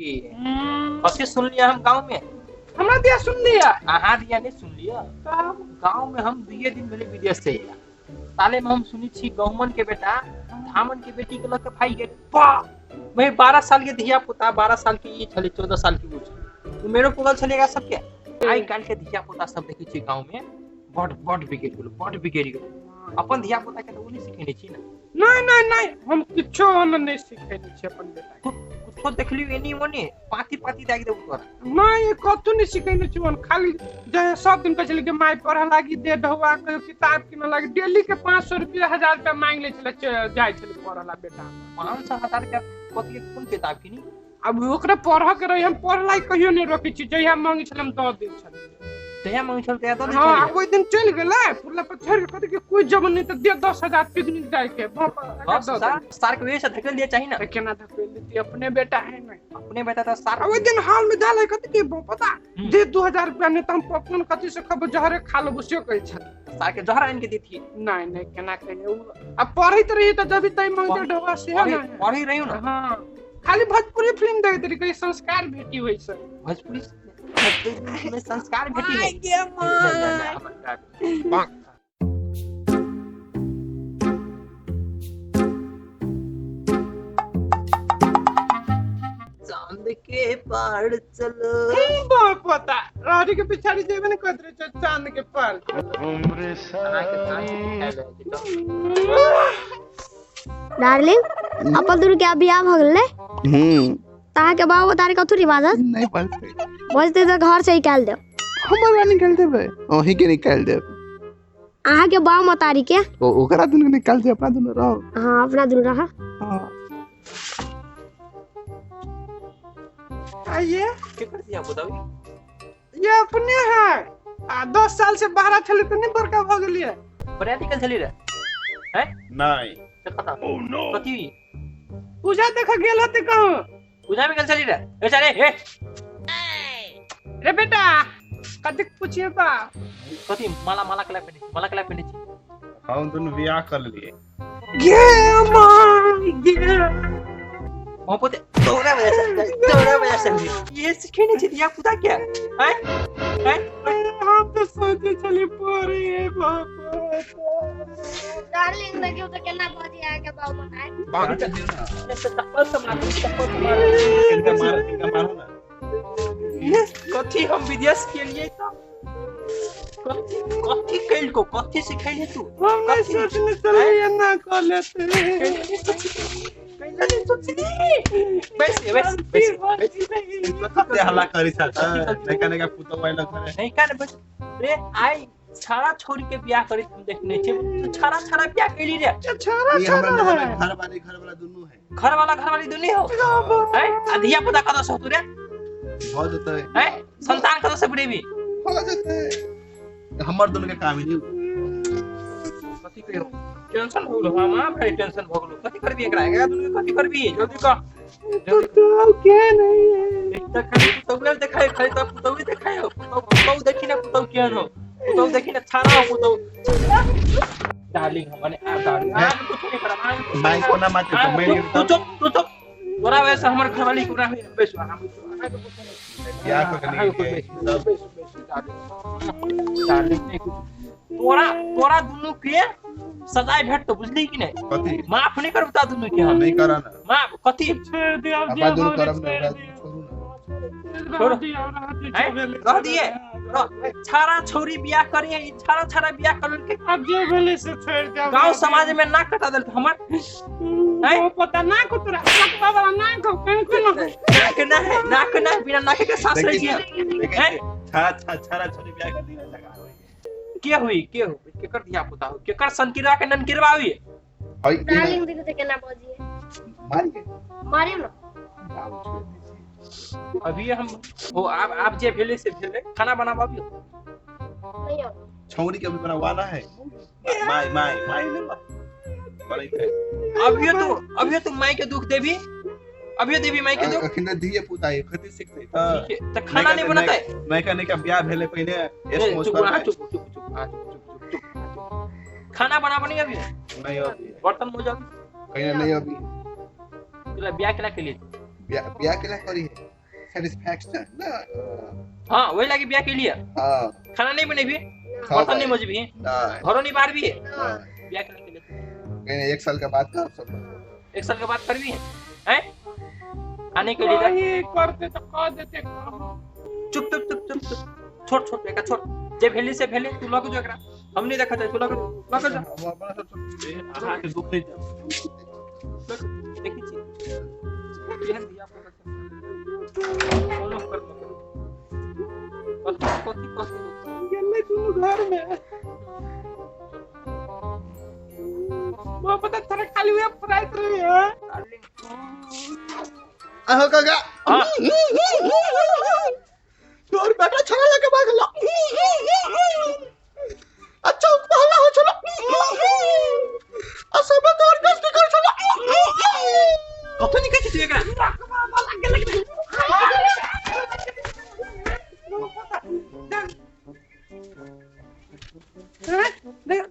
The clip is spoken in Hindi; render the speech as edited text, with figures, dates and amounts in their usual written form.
कसे सुन लिया हम गांव में हमरा दिया सुन लिया दिया नहीं सुन लिया गांव में हम 2 दिन पहले विदेश से आया साले में हम सुनी छी गहुमन के बेटा धामन के बेटी के लग भाई गे मैं 12 साल के धिया पुता 12 साल की ये छले 14 साल की वो तो मेरो पुगल चलेगा सब क्या आई काल के धिया पुता सब देखै छी गांव में बड़ बिगड़ गेल अपन धिया पुता के तो नहीं सिखेने छी ना नहीं हम किछो नहीं सिखेने छी अपन बेटा कुछ देखलियो एनी मोनी पाती दाग दे ऊपर नहीं कतु नहीं सिखेने छी खाली जे सब दिन कहले के माय पढ़ा लागी दे ढवा के किताब किन लागी डेली के 500 रुपया 1000 रुपया मांग ले छले जाय छले पढ़ला बेटा 500 1000 के कथि कोन किताब किनी अब ओकरा पढ़ के रही हम पढ़लाई कहियो नहीं रोकी छी जहिया मांगी छले हम दे दे छले तहिया मांगी छले तहिया दे हां कोई दिन चल गेले पुरला पर छोड़ के कथि के कोई जब नहीं तो दे 10000 पिकनिक जाय के सार के वजह से धकेल दिया चाहिए ना केना धकेल दी अपने बेटा है ना अपने बेटा तो सार ओइ दिन हाल में जाले कथि के पता दे 2000 रुपया नहीं तो हम पॉपकॉर्न कथि से खब जहरे खा लो बुसियो कहि छले सार के जहर आन के दी थी नहीं केना कहे अब पढ़ित रही तो जब तई मांगते ढवा से है ना पढ़ी रही ना हां खाली भोजपुरी फिल्म देख तरी कोई संस्कार भेटी होई से भोजपुरी में संस्कार भेटी है चांद के पार चलो पता रानी के पिछाड़ी जेबे न कतरे चांद के पार उम्र डार्लिंग अपन दूर क्या बियाह भ गेलै ताहा के बाबू तारे कथु रिवाजत नहीं पड़ते बजते तो घर से निकाल दे हमरा निकाल देबे ओही के निकाल देब आहा के बाबू मतारी के ओकरा दुनु निकाल दे अपना दुनु रहो हां अपना दुनु रहा हां आइए के कर दिया बताओ ये अपने है 10 साल से बाहर चले तो नहीं बड़का भ गेलिए प्रैक्टिकल चली रे हैं नहीं खत्म ओह नो कथि पूजा देख गेल हते कहूं पूजा में कल चली रे ए चले रे बेटा कथि पूछिए बा कथि माला कला पहने छी हम दोनों बियाह कर लिए गे मां गे मोहब्बत तोरा वजह से ये सिखेने छी दिया पुता क्या हैं हम तो सोचे चली पड़ी है बाबा डार्लिंग देखियो तो केना बाजी आ के बाबू मताई बाहर चल ना चप्पल मारो ना कथि हम विदेश के लिए तो कथि कैल को कथि सिखाइले तू हम नहीं सोचने चले ये ना कर लेते नहीं सोचनी बस कते हल्ला करी था नैका पुतो वाला करे नहीं का बस रे आई छाड़ा छोरी के बियाह करी तुम देखने छे छाड़ा बियाह केली रे छाड़ा घर वाला दुनु है घर वाली दुनी हो हैं अधिया पता कदा सो तू रे हो जते हैं संतान कदा से बुढ़ेबी हो जते हमर दुनु के काम ही नहीं कथि कहियो टेंशन हो गलो मां भाई टेंशन हो गलो कथि करबी एकरा एकरा दुनु कथि करबी जल्दी कर तो क्या नहीं है त खाली पुतौले देखाय खाली त पुतौले देखाय पुतौ देखि ना पुतौ केहन हो पुतौ देखि ना छाड़ा हो पुतौ डार्लिंग हमने आ डार्लिंग कुछ नहीं करा माई को ना मत तू चुप तोरा वजह से हमर घरवाली पूरा बेस हम क्या करनी डार्लिंग नहीं कुछ तोरा दुनु के सजाए भेट तो बुझली कि नहीं कथि माफ नहीं करबता दुनु के हम नहीं करा ना माफ कथि छोड़ दे अब अपना दुनु करम ना छोड़ू ना रह दिए छाड़ा छोरी बियाह करी है छाड़ा बियाह करन के अब जे भेले से छोड़ दे गांव समाज में नाक कटा देल हमर वो पता ना को तोरा लगता वाला ना को कहीं नाक ना बिना नाक के सांस ले दिया छाड़ा छोरी बियाह कर दिया जगह के हुई केकर दिया पुता हो केकर संकिरा के ननकिरवा हुई डार्लिंग देखियो तो केना बाजी है मारियो ना अभी हम वो आप जे भेले से भेले खाना बनाबाबियो नहीं हो छौरी के भी बनवाना है माई ले अभी तो माई के दुख देवी अभी देवी माई के दुख अखिन दिए पुता है खती सिखते त खाना नहीं बनता है नैका ब्याह भेले पहले एस चुप खाना बनाबनी अभी नहीं अभी बर्तन मोजा कहीं नहीं अभी तुला ब्याह केला के लिए ब्याह के लिए करी है सेटिस्फैक्शन ना हाँ वही लगी ब्याह के लिए हाँ खाना नहीं बने भी हाँ बर्तन नहीं भाई। मजबी ना घरों नहीं बाहर भी है हाँ। ब्याह के लिए कहीं 1 साल के बाद का सब 1 साल के बाद कर भी है हैं खाने के लिए वही करते तो कह देते चुप चुप चुप चुप चुप छोड़ छोड़ बेटा छोड़ जे भेली से भेली तू लग जो एकरा हम नहीं देखा जाए तू लग जा अहाँ के दुख नहीं देखी छी केहन दिया फॉलो कर कथी गेले तू घर में वो पता तेरे खाली हुए फ्राई कर रही है आहो काका हां तोर बेटा छड़ा लगे भागला अच्छा पहला हो चलो असब तोर कष्ट कर चलो कथी नहीं कहती तू एकरा हैं? देख